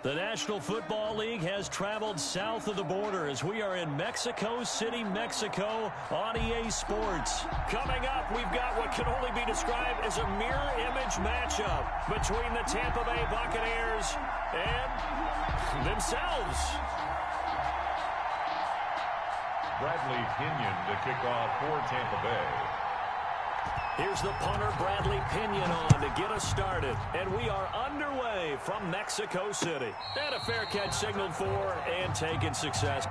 The National Football League has traveled south of the border as we are in Mexico City, Mexico on EA Sports. Coming up, we've got what can only be described as a mirror image matchup between the Tampa Bay Buccaneers and themselves. Bradley Pinion to kick off for Tampa Bay. Here's the punter, Bradley Pinion, on to get us started. And we are underway from Mexico City. And a fair catch signaled for and taken success.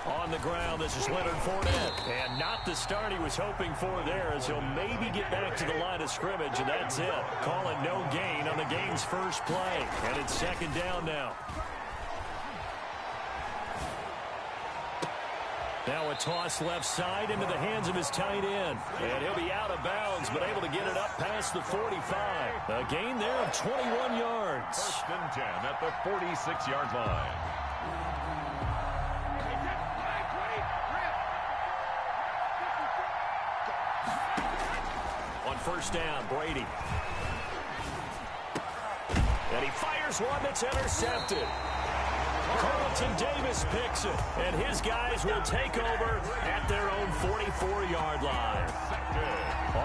On the ground, this is Leonard Fournette. And not the start he was hoping for there, as he'll maybe get back to the line of scrimmage, and that's it. Call it no gain on the game's first play. And it's second down now. Now a toss left side into the hands of his tight end. And he'll be out of bounds, but able to get it up past the 45. A gain there of 21 yards. First and 10 at the 46-yard line. On first down, Brady. And he fires one that's intercepted. Carlton Davis picks it, and his guys will take over at their own 44-yard line.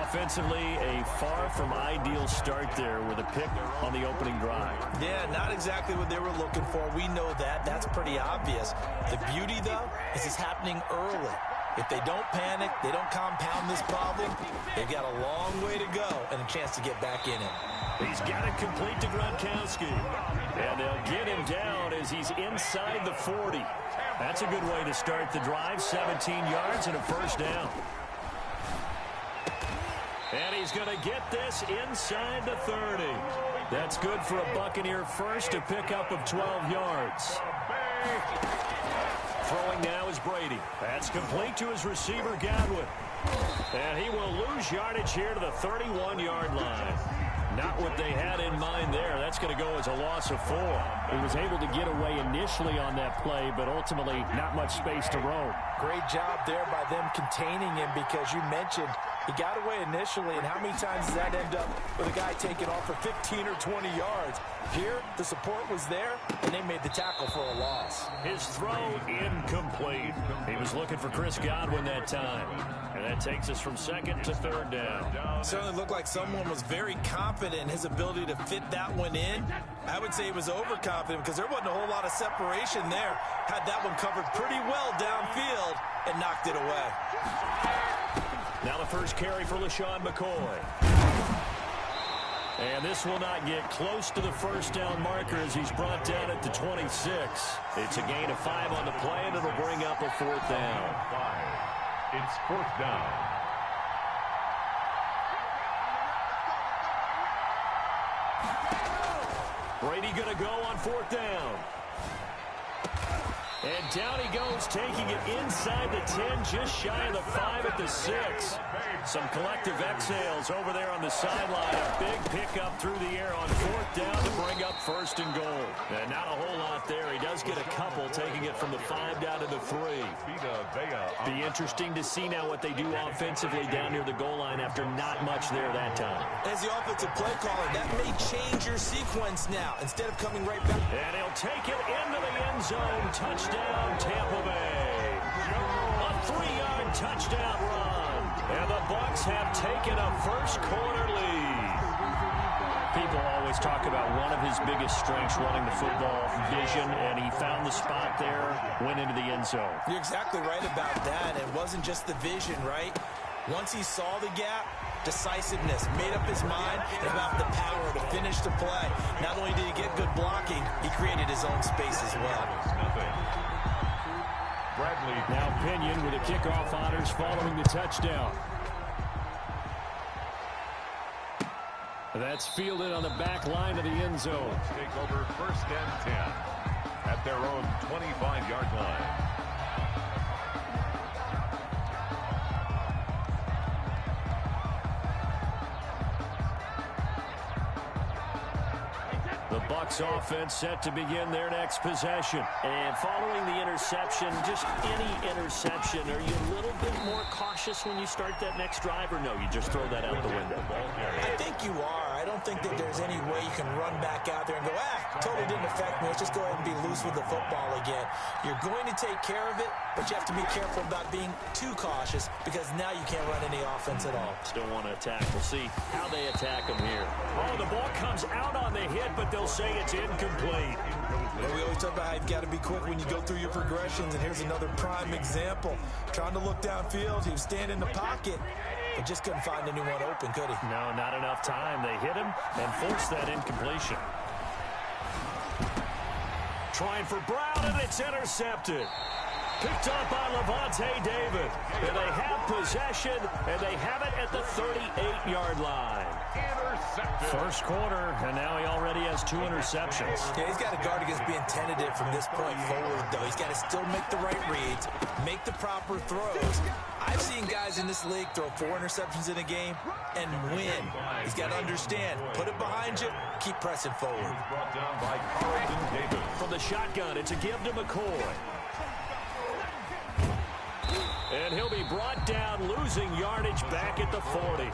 Offensively, a far from ideal start there with a pick on the opening drive. Yeah, not exactly what they were looking for. We know that. That's pretty obvious. The beauty, though, is it's happening early. If they don't panic, they don't compound this problem, they've got a long way to go and a chance to get back in it. He's got it complete to Gronkowski. And they'll get him down as he's inside the 40. That's a good way to start the drive. 17 yards and a first down. And he's going to get this inside the 30. That's good for a Buccaneer first, a pickup of 12 yards. Throwing now is Brady. That's complete to his receiver, Godwin. And he will lose yardage here to the 31-yard line. Not what they had in mind there. That's going to go as a loss of 4. He was able to get away initially on that play, but ultimately not much space to roam. Great job there by them containing him, because you mentioned he got away initially, and how many times does that end up with a guy taking off for 15 or 20 yards? Here, the support was there, and they made the tackle for a loss. His throw incomplete. He was looking for Chris Godwin that time. And that takes us from second to third down. It certainly looked like someone was very confident in his ability to fit that one in. I would say he was overconfident, because there wasn't a whole lot of separation there. Had that one covered pretty well downfield and knocked it away. Now the first carry for LaShawn McCoy. And this will not get close to the first down marker as he's brought down at the 26. It's a gain of 5 on the play, and it'll bring up a fourth down. It's fourth down. Brady going to go on fourth down. And down he goes, taking it inside the 10, just shy of the 5 at the 6. Some collective exhales over there on the sideline. A big pickup through the air on 4th down to bring up 1st and goal. And not a whole lot there. He does get a couple, taking it from the 5 down to the 3. Be interesting to see now what they do offensively down near the goal line after not much there that time. As the offensive play caller, that may change your sequence now. Instead of coming right back. And he'll take it into the end zone. Touchdown, Tampa Bay. A 3-yard touchdown run. And the Bucs have taken a first-quarter lead. People always talk about one of his biggest strengths running the football, vision, and he found the spot there, went into the end zone. You're exactly right about that. It wasn't just the vision, right? Once he saw the gap, decisiveness, made up his mind about the power to finish the play. Not only did he get good blocking, he created his own space as well. Now Pinion with the kickoff honors following the touchdown. That's fielded on the back line of the end zone. Take over 1st and 10 at their own 25-yard line. The Bucs offense set to begin their next possession. And following the interception, just any interception, are you a little bit more cautious when you start that next drive, or no, you just throw that out the window? I think you are. I don't think that there's any way you can run back out there and go, totally didn't affect me. Let's just go ahead and be loose with the football again. You're going to take care of it, but you have to be careful about being too cautious because now you can't run any offense at all. Still want to attack. We'll see how they attack them here. Oh, the ball comes out on the hit, but they'll say it's incomplete. Well, we always talk about how you've got to be quick when you go through your progressions, and here's another prime example. Trying to look downfield, he was standing in the pocket, but just couldn't find anyone open, could he? No, not enough time. They hit him and forced that incompletion. Trying for Brown, and it's intercepted. Picked up by Levante David. And they have possession, and they have it at the 38-yard line. Intercepted. First quarter, and now he already has 2 interceptions. Yeah, he's got to guard against being tentative from this point forward, though. He's got to still make the right reads, make the proper throws. I've seen guys in this league throw 4 interceptions in a game and win. He's got to understand, put it behind you, keep pressing forward. Brought down by Carlton Davis. From the shotgun, it's a give to McCoy. And he'll be brought down, losing yardage back at the 40.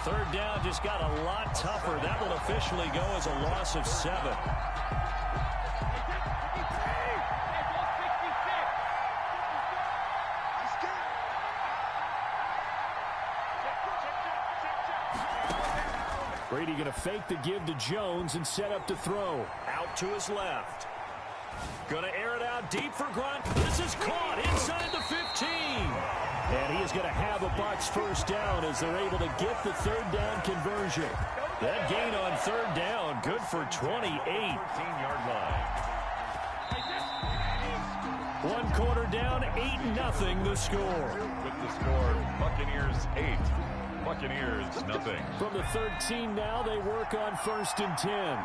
3rd down just got a lot tougher. That will officially go as a loss of 7. Brady going to fake the give to Jones and set up to throw. Out to his left. Going to air it out deep for Grunt. This is caught inside the 15. And he is going to have a Bucs first down as they're able to get the 3rd down conversion. That gain on 3rd down, good for 28. 15-yard line. 1 quarter down, 8-0 the score. With the score, Buccaneers 8. Buccaneers nothing. From the 13 now, they work on 1st and 10.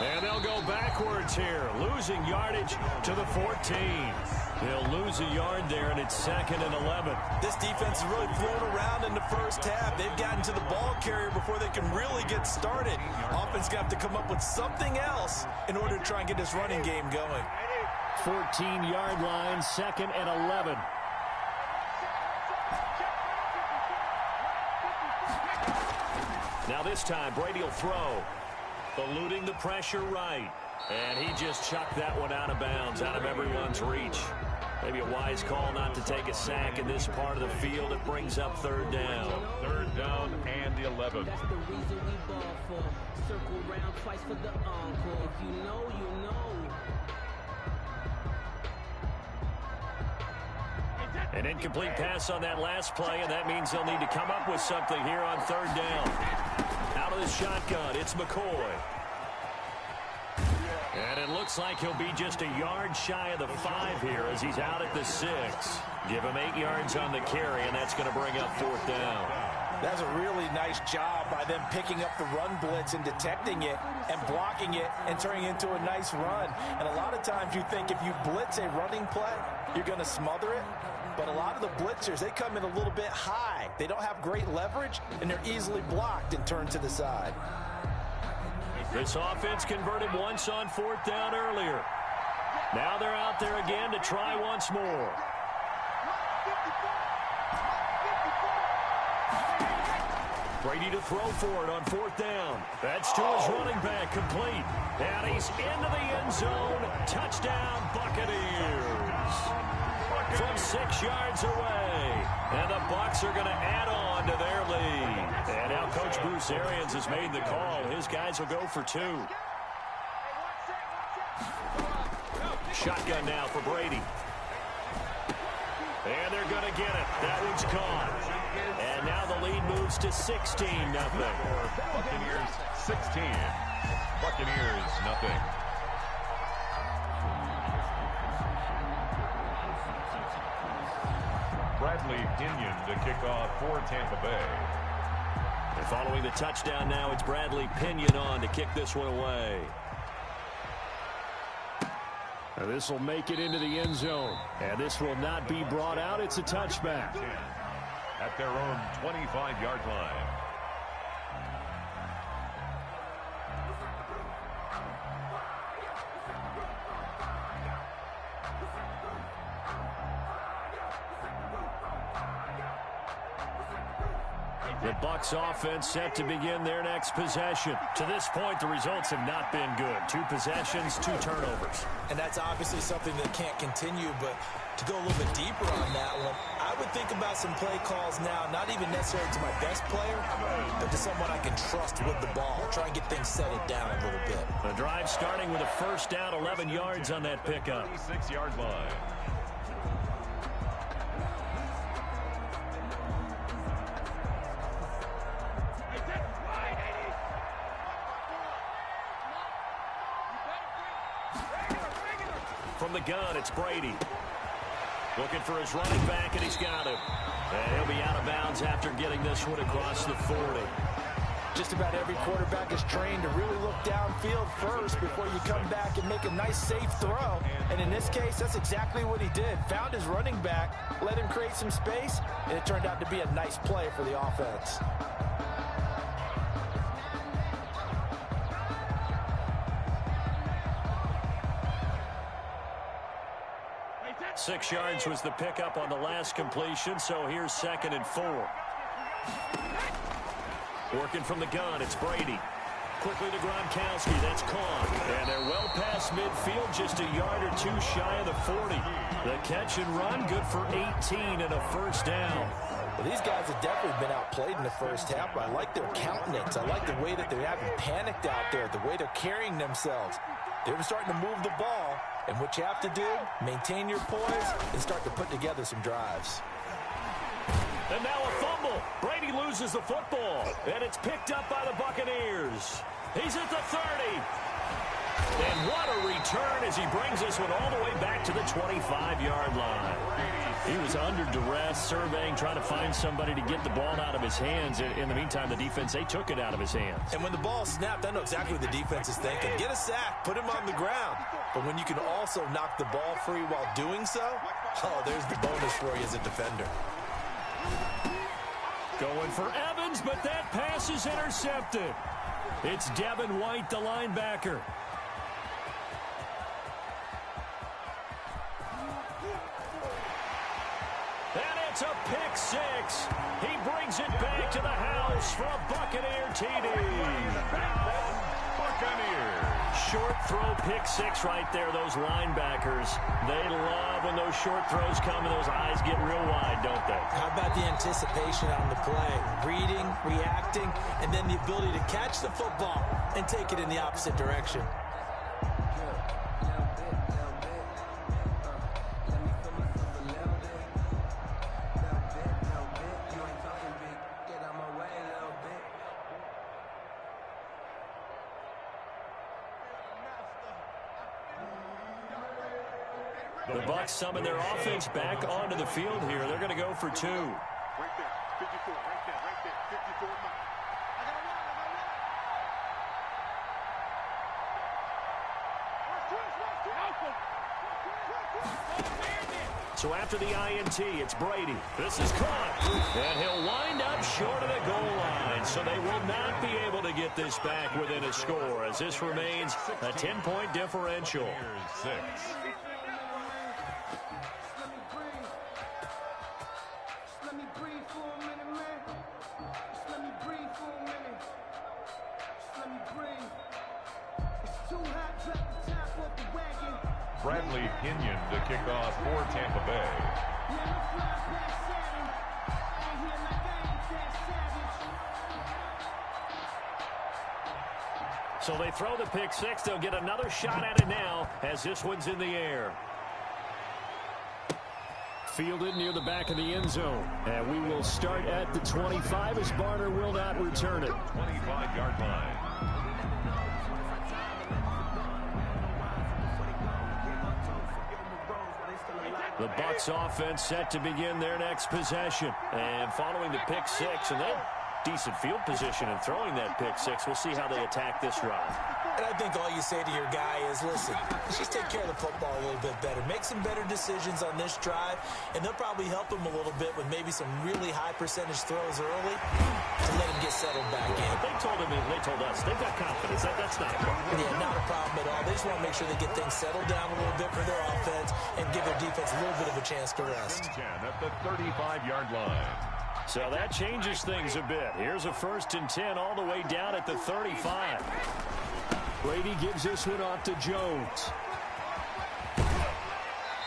And they'll go backwards here, losing yardage to the 14. They'll lose a yard there, and it's 2nd and 11. This defense has really flown around in the first half. They've gotten to the ball carrier before they can really get started. Offense going to have to come up with something else in order to try and get this running game going. 14-yard line, 2nd and 11. Now this time, Brady will throw. Eluding the pressure right. And he just chucked that one out of bounds, out of everyone's reach. Maybe a wise call not to take a sack in this part of the field. It brings up 3rd down. 3rd down and 11. That's the reason we ball for. Circle round twice for the encore. If you know, you know. An incomplete pass on that last play, and that means they'll need to come up with something here on 3rd down. Out of the shotgun, it's McCoy. And it looks like he'll be just a yard shy of the 5 here as he's out at the 6. Give him 8 yards on the carry, and that's going to bring up 4th down. That's a really nice job by them picking up the run blitz and detecting it and blocking it and turning it into a nice run. And a lot of times you think if you blitz a running play, you're going to smother it. But a lot of the blitzers, they come in a little bit high. They don't have great leverage, and they're easily blocked and turned to the side. This offense converted once on 4th down earlier. Now they're out there again to try once more. Brady to throw for it on 4th down. That's to his running back, complete. And he's into the end zone. Touchdown, Buccaneers. From 6 yards away. And the Bucs are going to add on to their lead. And now Coach Bruce Arians has made the call. His guys will go for 2. Shotgun now for Brady. And they're going to get it. That one's caught. And now the lead moves to 16-0. Buccaneers 16. Buccaneers nothing. Bradley Pinion to kick off for Tampa Bay. And following the touchdown now, it's Bradley Pinion on to kick this one away. And this will make it into the end zone. And this will not be brought out. It's a touchback. At their own 25-yard line. The Bucs offense set to begin their next possession. To this point, the results have not been good. 2 possessions, 2 turnovers. And that's obviously something that can't continue, but to go a little bit deeper on that one, I would think about some play calls now, not even necessarily to my best player, but to someone I can trust with the ball. Try and get things settled down a little bit. The drive starting with a first down, 11 yards on that pickup. 26-yard line. From the gun, it's Brady. Looking for his running back, and he's got him. And he'll be out of bounds after getting this one across the 40. Just about every quarterback is trained to really look downfield first before you come back and make a nice, safe throw. And in this case, that's exactly what he did. Found his running back, let him create some space, and it turned out to be a nice play for the offense. 6 yards was the pickup on the last completion, so here's 2nd and 4. Working from the gun, it's Brady. Quickly to Gronkowski, that's caught. And they're well past midfield, just a yard or 2 shy of the 40. The catch and run, good for 18 and a first down. Well, these guys have definitely been outplayed in the first half, but I like their countenance. I like the way that they're having panicked out there, the way they're carrying themselves. They're starting to move the ball, and what you have to do, maintain your poise and start to put together some drives. And now a fumble. Brady loses the football, and it's picked up by the Buccaneers. He's at the 30. And what a return as he brings this one all the way back to the 25-yard line. He was under duress, surveying, trying to find somebody to get the ball out of his hands. In the meantime, the defense, they took it out of his hands. And when the ball snapped, I know exactly what the defense is thinking. Get a sack, put him on the ground. But when you can also knock the ball free while doing so, oh, there's the bonus for you as a defender. Going for Evans, but that pass is intercepted. It's Devin White, the linebacker. And it's a pick six. He brings it back to the house for a Buccaneer TD. Buccaneers. Short throw pick six right there, those linebackers. They love when those short throws come and those eyes get real wide, don't they? How about the anticipation on the play? Reading, reacting, and then the ability to catch the football and take it in the opposite direction. The Bucs summon their offense back onto the field here. They're going to go for two. Right there, 54, right there, right there. So after the INT, it's Brady. This is caught. And he'll wind up short of the goal line. So they will not be able to get this back within a score as this remains a 10-point differential. Bradley Pinion to kick off for Tampa Bay. So they throw the pick six. They'll get another shot at it now as this one's in the air. Fielded near the back of the end zone. And we will start at the 25 as Barner will not return it. 25-yard line. The Bucs offense set to begin their next possession. And following the pick six, and then decent field position and throwing that pick six, we'll see how they attack this drive. And I think all you say to your guy is, listen, just take care of the football a little bit better. Make some better decisions on this drive, and they'll probably help him a little bit with maybe some really high percentage throws early to let him get settled back in. They told us they've got confidence. That's not a problem. Yeah, not a problem at all. They just want to make sure they get things settled down a little bit for their offense and give their defense a little bit of a chance to rest. 10 at the 35-yard line. So that changes things a bit. Here's a 1st and 10 all the way down at the 35. Brady gives this one off to Jones.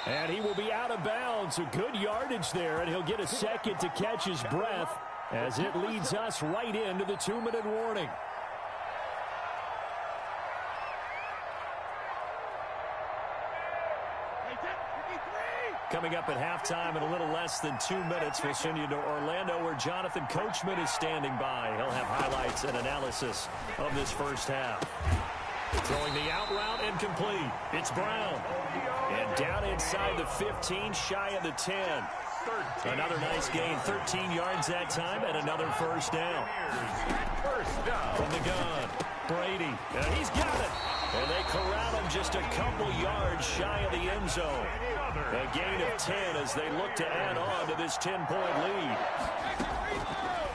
And he will be out of bounds. A good yardage there, and he'll get a second to catch his breath as it leads us right into the 2-minute warning. Coming up at halftime in a little less than 2 minutes, we'll send you to Orlando where Jonathan Coachman is standing by. He'll have highlights and analysis of this first half. Throwing the out route incomplete. It's Brown. And down inside the 15, shy of the 10. Another nice gain, 13 yards that time, and another first down. From the gun, Brady. And he's got it. And they corral him just a couple yards shy of the end zone. A gain of 10 as they look to add on to this 10-point lead.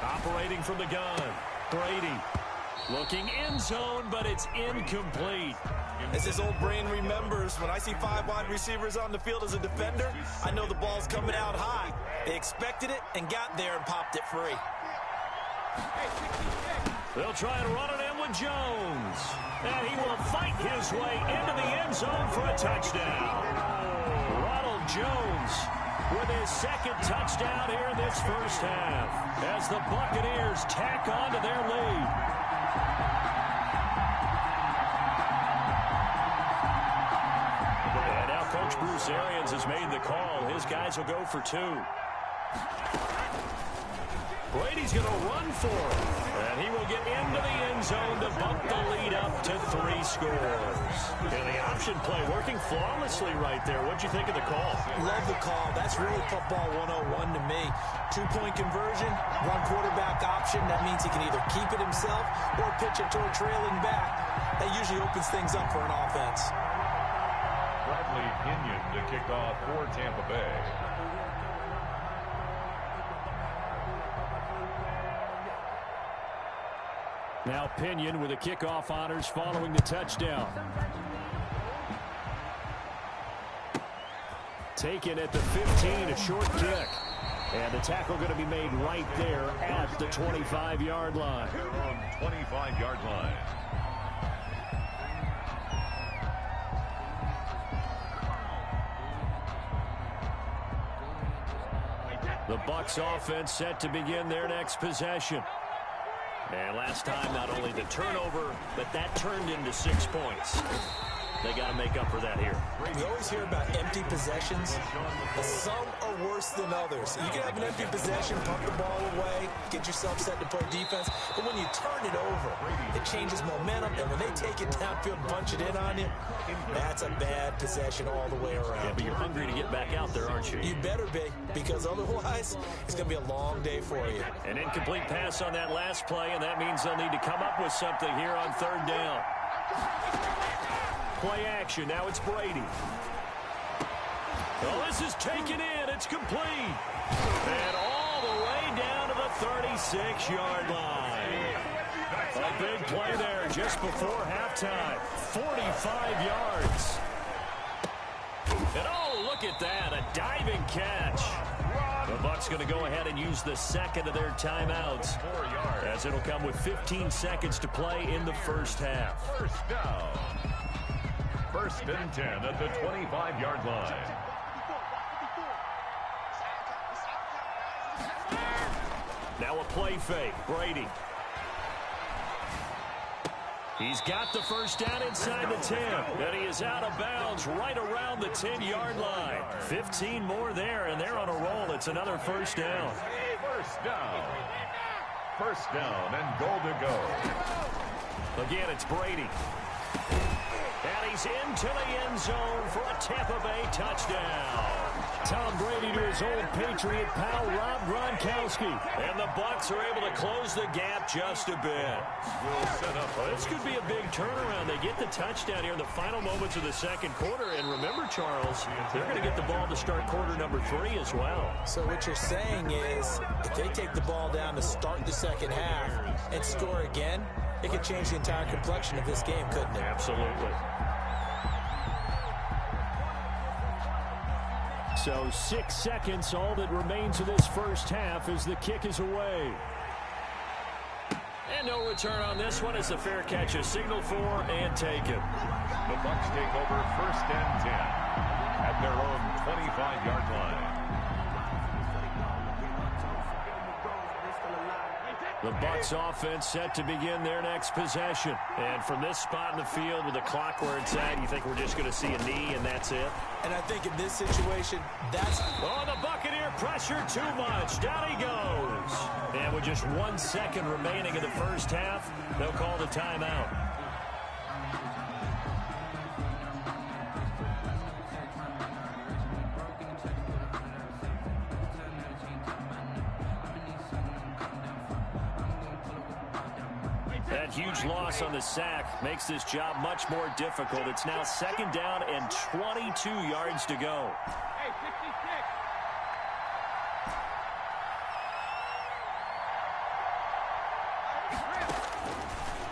Operating from the gun, Brady. Looking end zone, but it's incomplete. As his old brain remembers, when I see 5 wide receivers on the field as a defender, I know the ball's coming out high. They expected it and got there and popped it free. They'll try and run it in with Jones. And he will fight his way into the end zone for a touchdown. Ronald Jones with his second touchdown here in this first half as the Buccaneers tack on to their lead. And now Coach Bruce Arians has made the call. His guys will go for 2. Brady's going to run for it. And he will get into the end zone to bump the lead up to 3 scores. And the option play working flawlessly right there. What'd you think of the call? Love the call. That's really football 101 to me. 2-point conversion, 1 quarterback option. That means he can either keep it himself or pitch it to a trailing back. That usually opens things up for an offense. Bradley Pinion to kick off for Tampa Bay. Now Pinion with the kickoff honors following the touchdown. Taken at the 15, a short kick. And the tackle going to be made right there at the 25-yard line. They're on 25-yard line. The Bucs offense set to begin their next possession. And last time, not only the turnover, but that turned into 6 points. They got to make up for that here. We always hear about empty possessions, but some are worse than others. You can have an empty possession, pump the ball away, get yourself set to play defense, but when you turn it over, it changes momentum, and when they take it downfield and punch it in on you, that's a bad possession all the way around. Yeah, but you're hungry to get back out there, aren't you? You better be, because otherwise, it's going to be a long day for you. An incomplete pass on that last play, and that means they'll need to come up with something here on third down. Play action. Now it's Brady. Well, this is taken in. It's complete. And all the way down to the 36-yard line. A big play there just before halftime. 45 yards. And oh, look at that. A diving catch. The Bucs going to go ahead and use the second of their timeouts, as it'll come with 15 seconds to play in the first half. First down. First and 10 at the 25-yard line. Now a play fake. Brady. He's got the first down inside the 10. And he is out of bounds right around the 10-yard line. 15 more there, and they're on a roll. It's another first down. First down. First down and goal to go. Again, it's Brady. And he's into the end zone for a Tampa Bay touchdown. Tom Brady to his old Patriot pal, Rob Gronkowski. And the Bucs are able to close the gap just a bit. Well, this could be a big turnaround. They get the touchdown here in the final moments of the second quarter. And remember, Charles, they're going to get the ball to start quarter number 3 as well. So what you're saying is, if they take the ball down to start the second half and score again, it could change the entire complexion of this game, couldn't it? Absolutely. So 6 seconds, all that remains of this first half as the kick is away. And no return on this one as the fair catch is signaled for and taken. The Bucs take over first and 10 at their own 25-yard line. The Bucs offense set to begin their next possession. And from this spot in the field with the clock where it's at, you think we're just going to see a knee and that's it? And I think in this situation, that's... Oh, the Buccaneer pressure too much. Down he goes. And with just 1 second remaining in the first half, they'll call the timeout. That huge loss on the sack makes this job much more difficult. It's now second down and 22 yards to go. Hey, 56.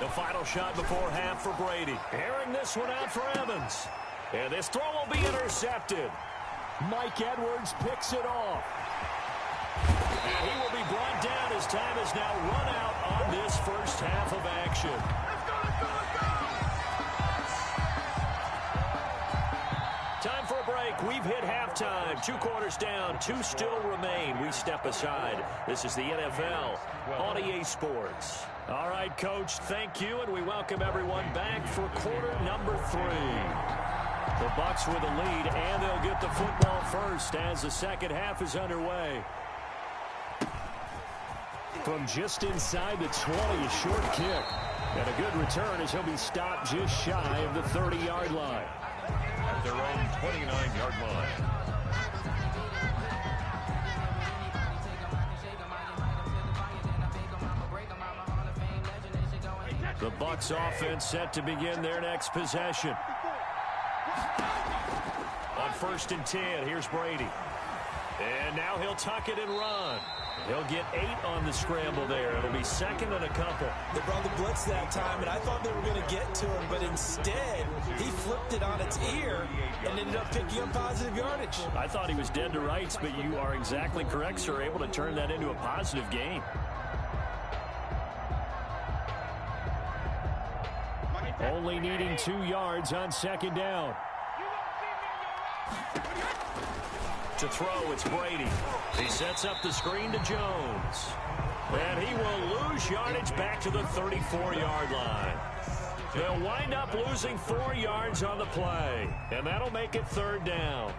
The final shot before half for Brady. Airing this one out for Evans. And this throw will be intercepted. Mike Edwards picks it off. And he will be brought down as time is now run out on this first half of action. Time for a break. We've hit halftime. 2 quarters down. 2 still remain. We step aside. This is the NFL on EA Sports. All right, Coach, thank you, and we welcome everyone back for quarter number 3. The Bucs with a lead, and they'll get the football first as the second half is underway. From just inside the 20, a short kick. And a good return as he'll be stopped just shy of the 30-yard line. At their own 29-yard line. The Bucs offense set to begin their next possession. On first and 10, here's Brady. And now he'll tuck it and run. He'll get 8 on the scramble there. It'll be second and a couple. They brought the blitz that time, and I thought they were going to get to him, but instead, he flipped it on its ear and ended up picking up positive yardage. I thought he was dead to rights, but you are exactly correct, sir. Able to turn that into a positive gain. Only needing 2 yards on second down. To throw, it's Brady. He sets up the screen to Jones. And he will lose yardage back to the 34-yard line. They'll wind up losing 4 yards on the play, and that'll make it 3rd down.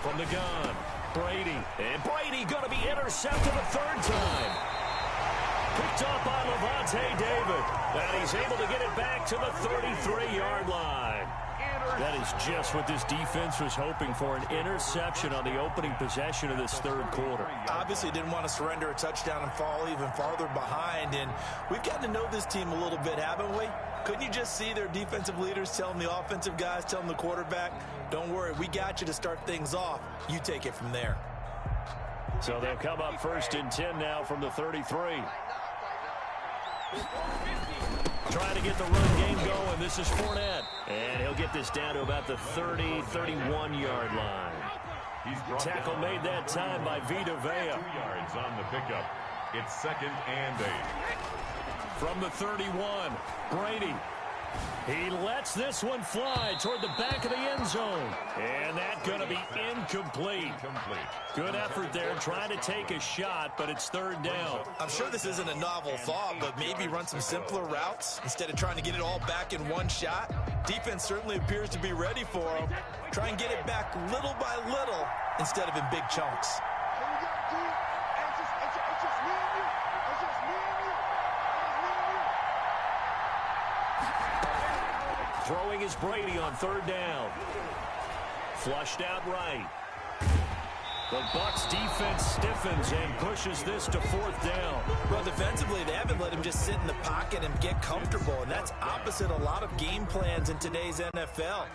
From the gun, Brady. And Brady going to be intercepted a 3rd time. Picked up by Levante David. And he's able to get it back to the 33-yard line. That is just what this defense was hoping for, an interception on the opening possession of this 3rd quarter. Obviously didn't want to surrender a touchdown and fall even farther behind. And we've gotten to know this team a little bit, haven't we? Couldn't you just see their defensive leaders telling the offensive guys, telling the quarterback, don't worry, we got you to start things off. You take it from there. So they'll come up 1st and 10 now from the 33. Trying to get the run game going. This is Fournette. And he'll get this down to about the 30, 31-yard line. Tackle made that time by Vita Vea. 2 yards on the pickup. It's 2nd and 8. From the 31, Brady. He lets this one fly toward the back of the end zone. And that's going to be incomplete. Good effort there trying to take a shot, but it's 3rd down. I'm sure this isn't a novel thought, but maybe run some simpler routes instead of trying to get it all back in one shot. Defense certainly appears to be ready for him. Try and get it back little by little instead of in big chunks. Throwing is Brady on 3rd down. Flushed out right. The Bucs defense stiffens and pushes this to 4th down. Well, defensively, they haven't let him just sit in the pocket and get comfortable, and that's opposite a lot of game plans in today's NFL.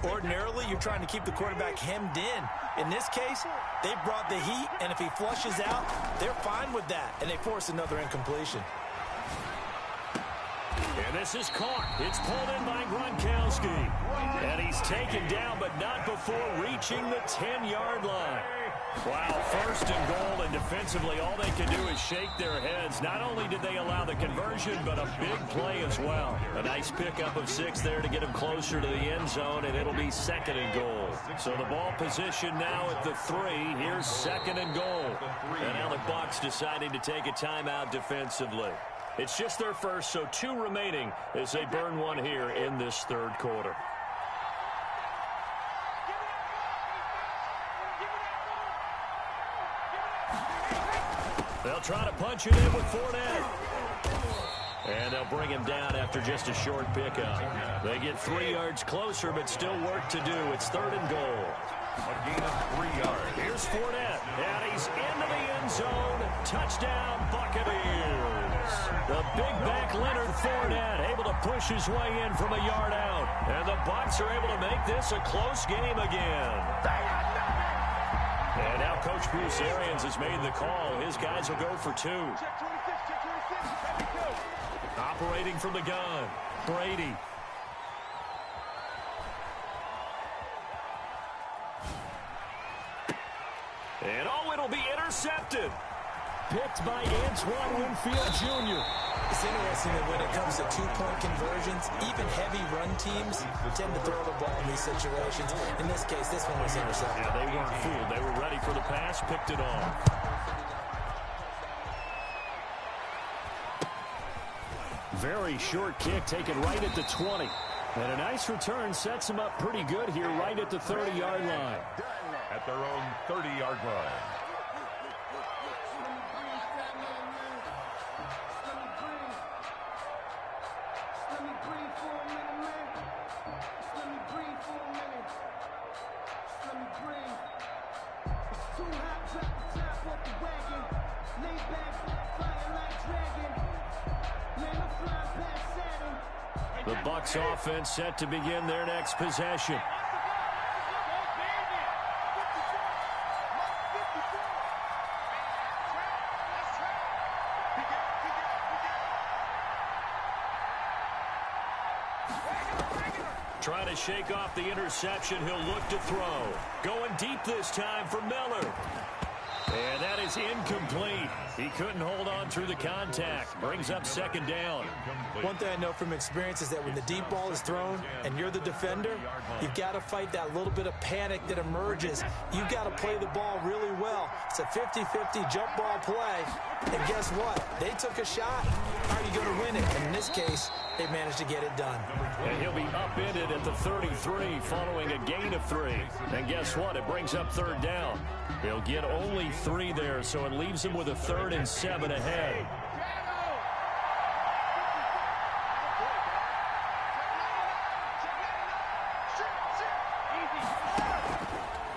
Ordinarily, you're trying to keep the quarterback hemmed in. In this case, they brought the heat, and if he flushes out, they're fine with that, and they force another incompletion. And this is caught. It's pulled in by Gronkowski. And he's taken down, but not before reaching the 10-yard line. Wow, 1st and goal, and defensively, all they can do is shake their heads. Not only did they allow the conversion, but a big play as well. A nice pickup of 6 there to get him closer to the end zone, and it'll be 2nd and goal. So the ball position now at the 3. Here's 2nd and goal. And now the Bucs deciding to take a timeout defensively. It's just their first, so 2 remaining as they burn one here in this 3rd quarter. They'll try to punch it in with Fournette. And they'll bring him down after just a short pickup. They get 3 yards closer, but still work to do. It's 3rd and goal. A gain of 3 yards. Here's Fournette, and he's into the end zone. Touchdown, Buccaneers. The big back Leonard Fournette able to push his way in from a yard out. And the Bucs are able to make this a close game again. And now Coach Bruce Arians has made the call. His guys will go for 2. Operating from the gun, Brady. And it'll be intercepted. Picked by Antoine Winfield Jr. It's interesting that when it comes to 2-point conversions, even heavy run teams tend to throw the ball in these situations. In this case, this one was intercepted. Yeah, they weren't fooled. They were ready for the pass, picked it off. Very short kick taken right at the 20. And a nice return sets them up pretty good here right at the 30-yard line. At their own 30-yard line. The Bucs offense set to begin their next possession. Trying to shake off the interception. He'll look to throw. Going deep this time for Miller. And that is incomplete. He couldn't hold on through the contact. Brings up second down. One thing I know from experience is that when the deep ball is thrown and you're the defender, you've got to fight that little bit of panic that emerges. You've got to play the ball really well. It's a 50-50 jump ball play. And guess what? They took a shot. How are you going to win it? And in this case, they managed to get it done. And he'll be upended at the 33 following a gain of 3. And guess what? It brings up third down. He'll get only 3 there, so it leaves him with a 3rd and 7 ahead.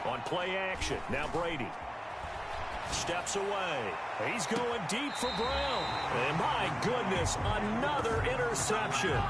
On play action, now Brady. Steps away. He's going deep for Brown. And my goodness, another interception.